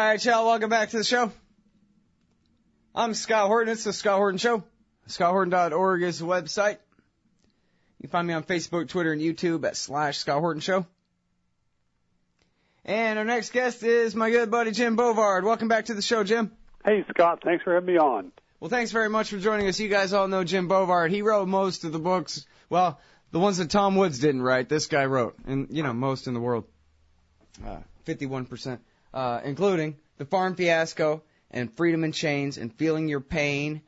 All right, y'all, welcome back to the show. I'm Scott Horton. It's the Scott Horton Show. ScottHorton.org is the website. You can find me on Facebook, Twitter, and YouTube at /Scott Horton Show. And our next guest is my good buddy Jim Bovard. Welcome back to the show, Jim. Hey, Scott. Thanks for having me on. Well, thanks very much for joining us. You guys all know Jim Bovard. He wrote most of the books. Well, the ones that Tom Woods didn't write, this guy wrote. And, most in the world. 51%. Including The Farm Fiasco and Freedom in Chains and Feeling Your Pain.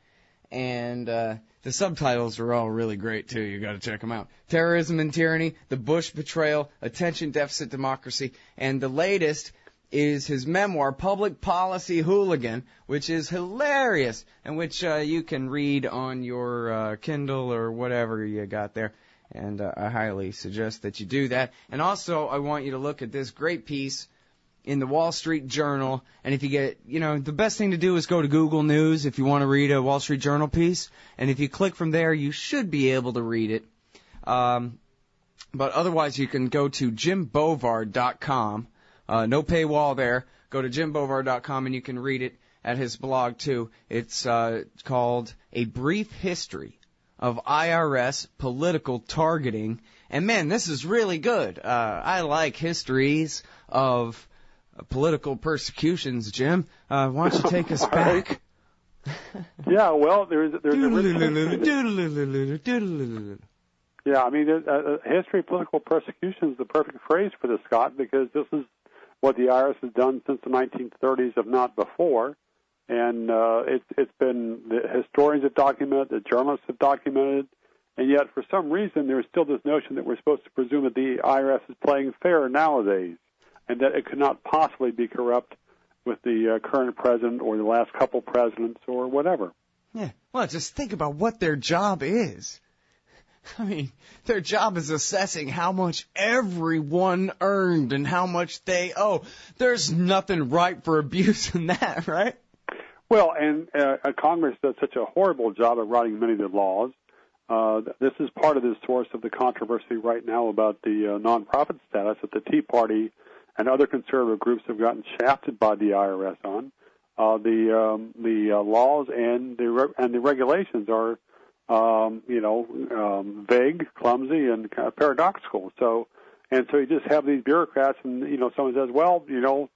And the subtitles are all really great, too. You got to check them out. Terrorism and Tyranny, The Bush Betrayal, Attention Deficit Democracy. And the latest is his memoir, Public Policy Hooligan, which is hilarious, and which you can read on your Kindle or whatever you got there. And I highly suggest that you do that. And also, I want you to look at this great piece in the Wall Street Journal. And if you get, the best thing to do is go to Google News if you want to read a Wall Street Journal piece. And if you click from there, you should be able to read it. But otherwise, you can go to jimbovard.com. No paywall there. Go to jimbovard.com and you can read it at his blog, too. It's called A Brief History of IRS Political Targeting. And, man, this is really good. I like histories of political persecutions, Jim. Why don't you take us back? Yeah, well, there's yeah, I mean, history of political persecution is the perfect phrase for this, Scott, because this is what the IRS has done since the 1930s, if not before. And it's been, the historians have documented, the journalists have documented, and yet for some reason there's still this notion that we're supposed to presume that the IRS is playing fair nowadays, and that it could not possibly be corrupt with the current president or the last couple presidents or whatever. Yeah, well, just think about what their job is. I mean, their job is assessing how much everyone earned and how much they owe. There's nothing right for abuse in that, right? Well, and Congress does such a horrible job of writing many of the laws. This is part of the source of the controversy right now about the nonprofit status that the Tea Party and other conservative groups have gotten shafted by the IRS on. The laws and the regulations are, vague, clumsy, and kind of paradoxical. So you just have these bureaucrats, and someone says, well, do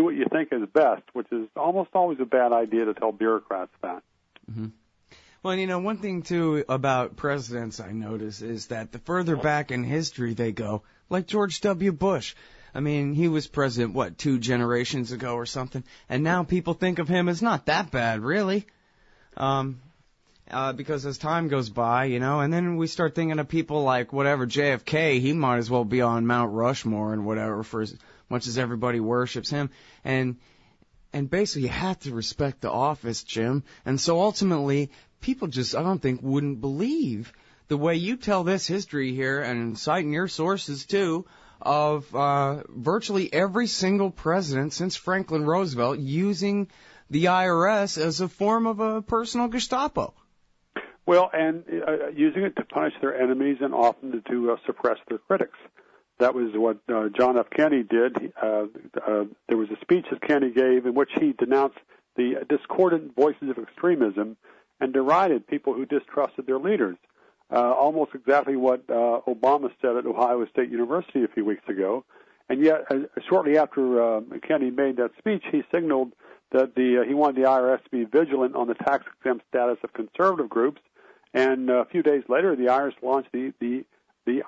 what you think is best, which is almost always a bad idea to tell bureaucrats that. Mm-hmm. Well, one thing, too, about presidents I notice is that the further back in history they go, like George W. Bush. I mean, he was president, 2 generations ago or something, and now people think of him as not that bad, really. Because as time goes by, and then we start thinking of people like, JFK, he might as well be on Mount Rushmore and whatever for as much as everybody worships him. And basically you have to respect the office, Jim. And so ultimately, people just, I don't think, wouldn't believe the way you tell this history here, and citing your sources too, of virtually every single president since Franklin Roosevelt using the IRS as a form of a personal Gestapo. Well, and using it to punish their enemies and often to suppress their critics. That was what John F. Kennedy did. There was a speech that Kennedy gave in which he denounced the discordant voices of extremism and derided people who distrusted their leaders. Almost exactly what Obama said at Ohio State University a few weeks ago. And yet, shortly after Kennedy made that speech, he signaled that he wanted the IRS to be vigilant on the tax-exempt status of conservative groups. And a few days later, the IRS launched the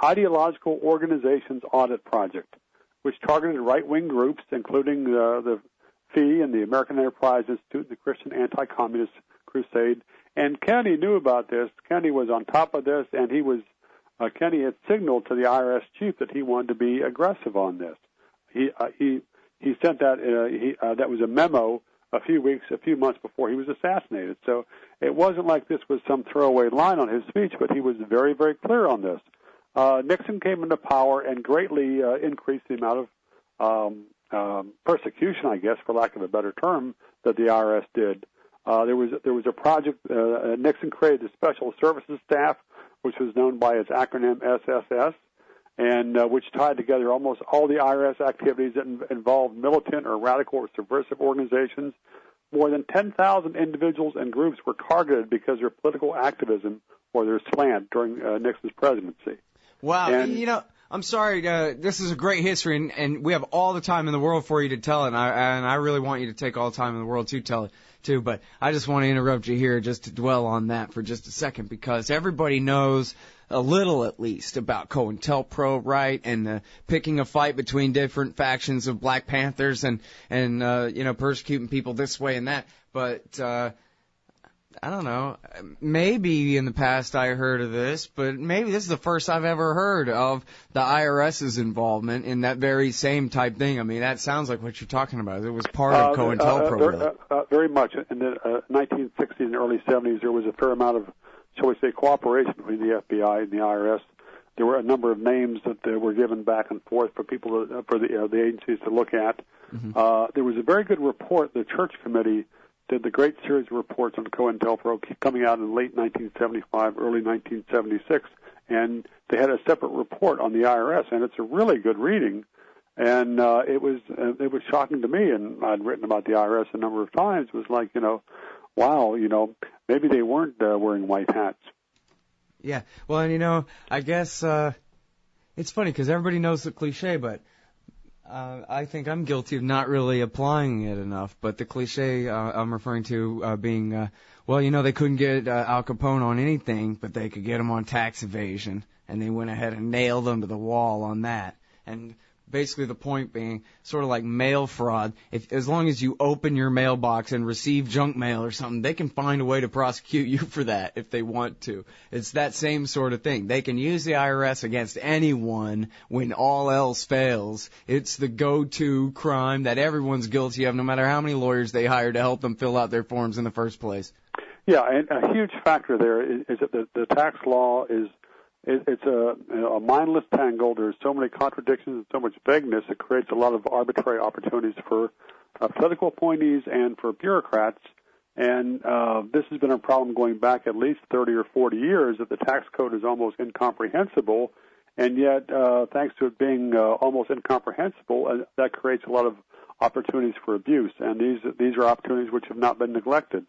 Ideological Organizations Audit Project, which targeted right-wing groups, including the FEE and the American Enterprise Institute and the Christian Anti-Communist Crusade. And Kennedy knew about this. Kennedy was on top of this, and Kennedy had signaled to the IRS chief that he wanted to be aggressive on this. He sent that. That was a memo a few months before he was assassinated. So it wasn't like this was some throwaway line on his speech, but he was very, very clear on this. Nixon came into power and greatly increased the amount of persecution, I guess, for lack of a better term, that the IRS did. There was a project. Nixon created the Special Services Staff, which was known by its acronym SSS, and which tied together almost all the IRS activities that involved militant or radical or subversive organizations. More than 10,000 individuals and groups were targeted because of their political activism or their slant during Nixon's presidency. Wow. And, I'm sorry. This is a great history, and we have all the time in the world for you to tell it, and I really want you to take all the time in the world to tell it, too. But I just want to interrupt you here just to dwell on that for just a second, because everybody knows a little, at least, about COINTELPRO, right, and the picking a fight between different factions of Black Panthers and persecuting people this way and that. But I don't know. Maybe in the past I heard of this, but maybe this is the first I've ever heard of the IRS's involvement in that very same type thing. I mean, that sounds like what you're talking about. It was part of COINTELPRO. Very much. In the 1960s and early 70s, there was a fair amount of, shall we say, cooperation between the FBI and the IRS. There were a number of names that were given back and forth for people for the agencies to look at. Mm-hmm. There was a very good report. The Church Committee did the great series of reports on COINTELPRO coming out in late 1975, early 1976, and they had a separate report on the IRS, and it's a really good reading. And it was shocking to me, and I'd written about the IRS a number of times. It was like, wow, maybe they weren't wearing white hats. Yeah, well, and I guess it's funny because everybody knows the cliche, but I think I'm guilty of not really applying it enough. But the cliche I'm referring to being, they couldn't get Al Capone on anything, but they could get him on tax evasion, and they went ahead and nailed him to the wall on that. And basically the point being sort of like mail fraud. As long as you open your mailbox and receive junk mail or something, they can find a way to prosecute you for that if they want to. It's that same sort of thing. They can use the IRS against anyone when all else fails. It's the go-to crime that everyone's guilty of, no matter how many lawyers they hire to help them fill out their forms in the first place. Yeah, and a huge factor there is that the tax law is it's a mindless tangle. There's so many contradictions and so much vagueness. It creates a lot of arbitrary opportunities for political appointees and for bureaucrats. And this has been a problem going back at least 30 or 40 years, that the tax code is almost incomprehensible. And yet, thanks to it being almost incomprehensible, that creates a lot of opportunities for abuse. And these are opportunities which have not been neglected.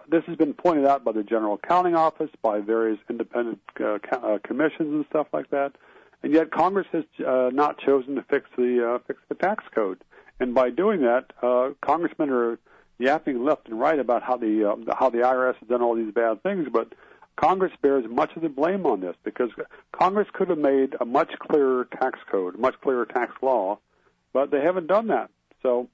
This has been pointed out by the General Accounting Office, by various independent commissions and stuff like that, and yet Congress has not chosen to fix the tax code. And by doing that, congressmen are yapping left and right about how the IRS has done all these bad things, but Congress bears much of the blame on this, because Congress could have made a much clearer tax code, a much clearer tax law, but they haven't done that. So,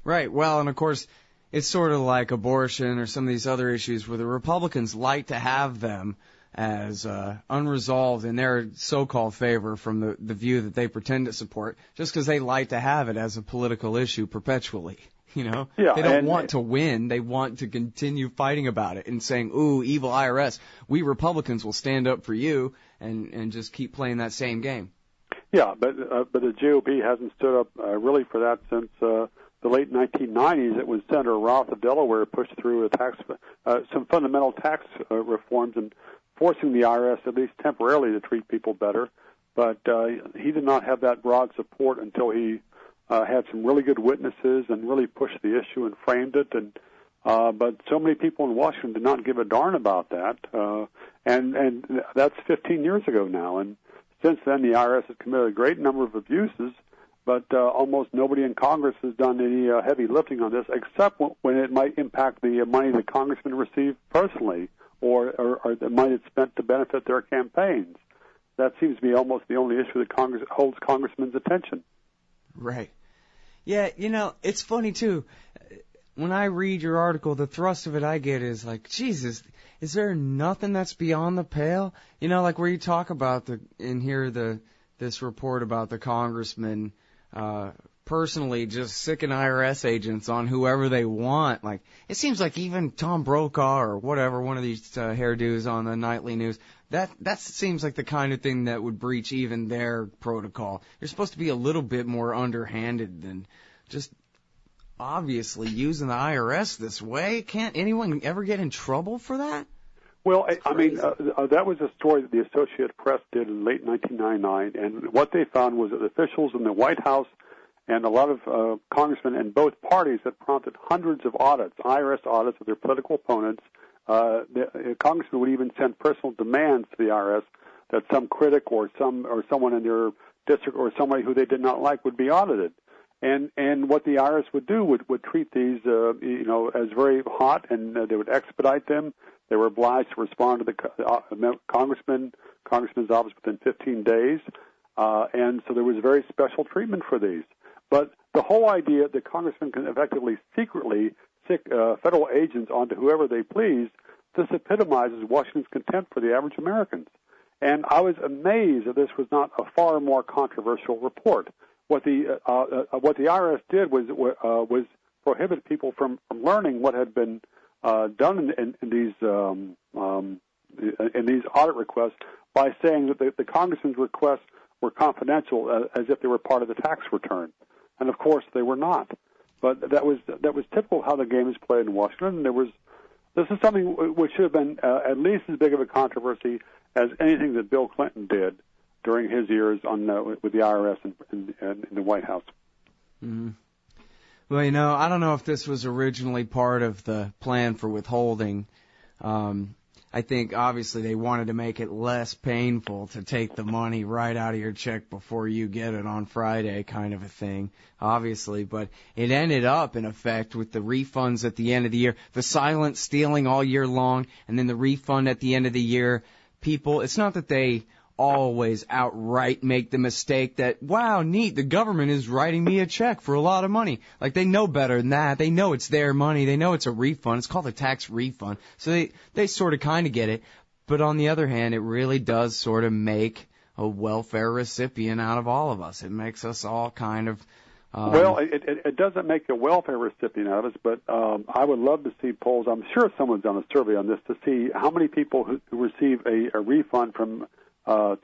right. Well, and of course, it's sort of like abortion or some of these other issues where the Republicans like to have them as unresolved in their so-called favor from the view that they pretend to support, just because they like to have it as a political issue perpetually. Yeah, they don't want to win. They want to continue fighting about it and saying, ooh, evil IRS, we Republicans will stand up for you, and just keep playing that same game. Yeah, but the GOP hasn't stood up really for that since the late 1990s. It was Senator Roth of Delaware pushed through some fundamental tax reforms and forcing the IRS, at least temporarily, to treat people better. But he did not have that broad support until he had some really good witnesses and really pushed the issue and framed it. But so many people in Washington did not give a darn about that. And that's 15 years ago now. And since then, the IRS has committed a great number of abuses, but almost nobody in Congress has done any heavy lifting on this, except when it might impact the money that congressmen receive personally, or the money that's spent to benefit their campaigns. That seems to be almost the only issue that Congress holds congressmen's attention. Right. Yeah, it's funny, too. When I read your article, the thrust of it I get is like, Jesus, is there nothing that's beyond the pale? Like where you talk about this report about the congressman personally just sicking IRS agents on whoever they want. Like, it seems like even Tom Brokaw or whatever, one of these hairdos on the nightly news, that seems like the kind of thing that would breach even their protocol. You're supposed to be a little bit more underhanded than just obviously using the IRS this way. Can't anyone ever get in trouble for that? Well, I mean, that was a story that the Associated Press did in late 1999, and what they found was that officials in the White House and a lot of congressmen in both parties had prompted hundreds of audits, IRS audits of their political opponents. The congressmen would even send personal demands to the IRS that some critic or someone in their district or somebody who they did not like would be audited. And what the IRS would do would treat these as very hot, and they would expedite them. They were obliged to respond to the congressman's office within 15 days, and so there was very special treatment for these. But the whole idea that congressmen can effectively secretly stick federal agents onto whoever they please, this epitomizes Washington's contempt for the average Americans. And I was amazed that this was not a far more controversial report. What the IRS did was prohibit people from learning what had been done in these audit requests by saying that the congressman's requests were confidential, as if they were part of the tax return, and of course they were not. But that was typical of how the game is played in Washington. And this is something which should have been at least as big of a controversy as anything that Bill Clinton did during his years with the IRS and the White House. Mm-hmm. Well, I don't know if this was originally part of the plan for withholding. I think obviously they wanted to make it less painful to take the money right out of your check before you get it on Friday, kind of a thing, obviously. But it ended up, in effect, with the refunds at the end of the year, the silent stealing all year long, and then the refund at the end of the year. People, it's not that they always outright make the mistake that, wow, neat, the government is writing me a check for a lot of money. Like, they know better than that. They know it's their money. They know it's a refund. It's called a tax refund. So they sort of kind of get it. But on the other hand, it really does sort of make a welfare recipient out of all of us. It makes us all kind of... Well, it doesn't make a welfare recipient out of us, but I would love to see polls. I'm sure someone's done a survey on this to see how many people who receive a refund from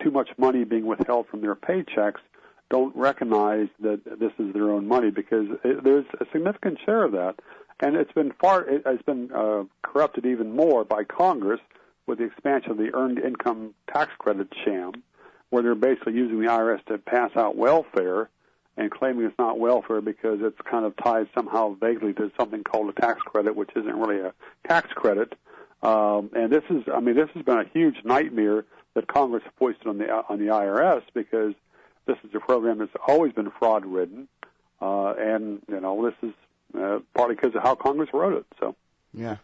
too much money being withheld from their paychecks don't recognize that this is their own money, because there's a significant share of that, and it's been corrupted even more by Congress with the expansion of the Earned Income Tax Credit sham, where they're basically using the IRS to pass out welfare and claiming it's not welfare because it's kind of tied somehow vaguely to something called a tax credit, which isn't really a tax credit. And this has been a huge nightmare that Congress foisted on the IRS, because this is a program that's always been fraud-ridden, and this is partly because of how Congress wrote it. So yeah,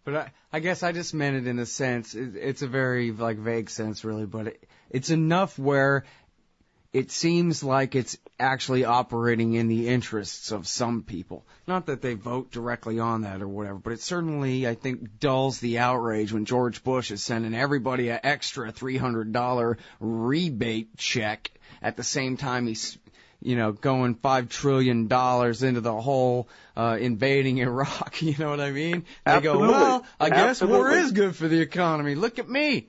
but I guess I just meant it in a sense. It's a very vague sense, really, but it's enough where it seems like it's actually operating in the interests of some people. Not that they vote directly on that or whatever, but it certainly, I think, dulls the outrage when George Bush is sending everybody an extra $300 rebate check at the same time he's, going $5 trillion into the whole invading Iraq. You know what I mean? They Absolutely. Go, well, I guess war Absolutely. is good for the economy. Look at me.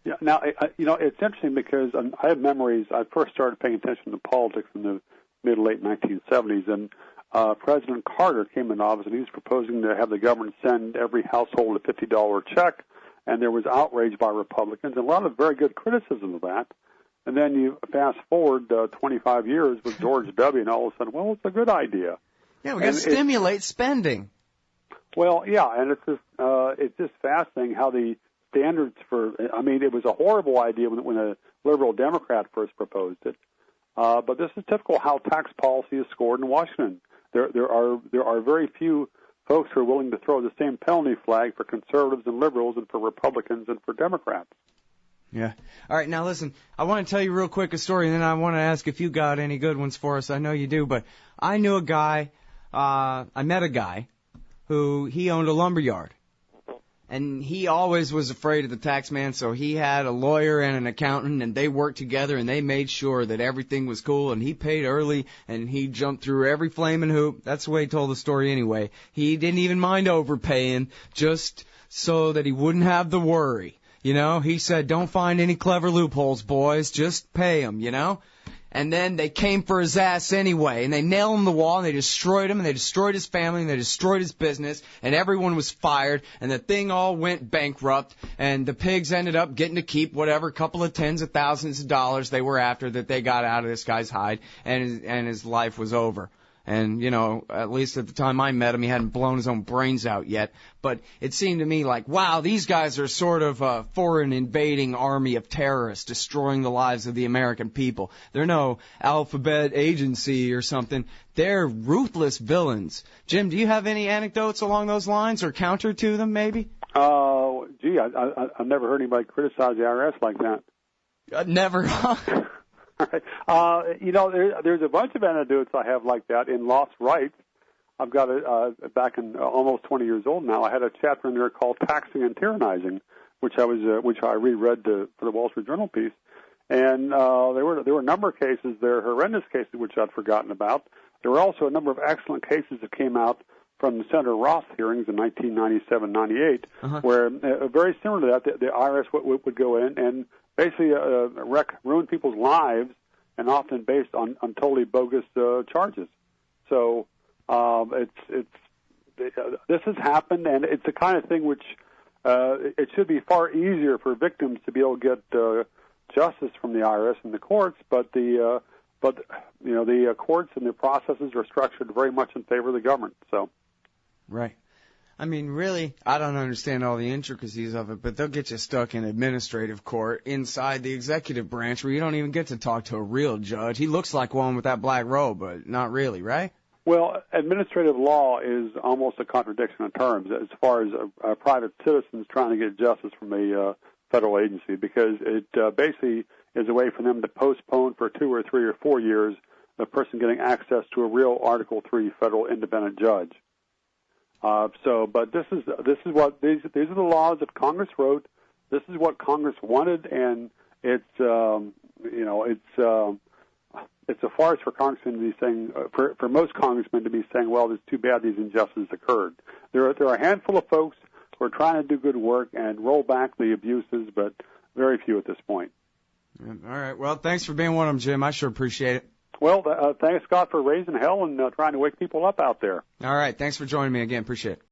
Yeah. Now, it's interesting because I have memories. I first started paying attention to politics in the mid-late 1970s, and President Carter came into office, and he was proposing to have the government send every household a $50 check, and there was outrage by Republicans, and a lot of very good criticism of that. And then you fast forward 25 years with George W., and all of a sudden, well, it's a good idea. Yeah, we got to stimulate spending. Well, yeah, and it's just fascinating how the standards it was a horrible idea when a liberal Democrat first proposed it. But this is typical how tax policy is scored in Washington. There are very few folks who are willing to throw the same penalty flag for conservatives and liberals and for Republicans and for Democrats. Yeah. All right, now listen, I want to tell you real quick a story, and then I want to ask if you got any good ones for us. I know you do, but I met a guy who he owned a lumber yard. And he always was afraid of the tax man, so he had a lawyer and an accountant, and they worked together, and they made sure that everything was cool, and he paid early, and he jumped through every flaming hoop. That's the way he told the story anyway. He didn't even mind overpaying, just so that he wouldn't have the worry. He said, don't find any clever loopholes, boys, just pay them, And then they came for his ass anyway, and they nailed him to the wall, and they destroyed him, and they destroyed his family, and they destroyed his business, and everyone was fired, and the thing all went bankrupt, and the pigs ended up getting to keep whatever couple of tens of thousands of dollars they were after that they got out of this guy's hide, and his life was over. And, you know, at least at the time I met him, he hadn't blown his own brains out yet. But it seemed to me like, wow, these guys are sort of a foreign invading army of terrorists destroying the lives of the American people. They're no alphabet agency or something. They're ruthless villains. Jim, do you have any anecdotes along those lines or counter to them, maybe? Gee, I've never heard anybody criticize the IRS like that. Never. You know, there's a bunch of anecdotes I have like that in Lost Rights. I've got it back in almost 20 years old now. I had a chapter in there called Taxing and Tyrannizing, which I reread for the Wall Street Journal piece. And there were a number of cases there, horrendous cases which I'd forgotten about. There were also a number of excellent cases that came out from the Senator Ross hearings in 1997-98, where very similar to that, the IRS would go in and basically ruin people's lives, and often based on totally bogus charges. So this has happened, and it's the kind of thing which it should be far easier for victims to be able to get justice from the IRS and the courts, but the courts and the processes are structured very much in favor of the government. So, right. I mean, really, I don't understand all the intricacies of it, but they'll get you stuck in administrative court inside the executive branch where you don't even get to talk to a real judge. He looks like one with that black robe, but not really, right? Well, administrative law is almost a contradiction in terms as far as private citizens trying to get justice from a federal agency, because it basically is a way for them to postpone for 2 or 3 or 4 years the person getting access to a real Article III federal independent judge. But this is what these are the laws that Congress wrote. This is what Congress wanted, and it's a farce for Congressmen to be saying, for most Congressmen to be saying, well, it's too bad these injustices occurred. There are a handful of folks who are trying to do good work and roll back the abuses, but very few at this point. All right. Well, thanks for being one of them, Jim. I sure appreciate it. Well, thanks, Scott, for raising hell and trying to wake people up out there. All right. Thanks for joining me again. Appreciate it.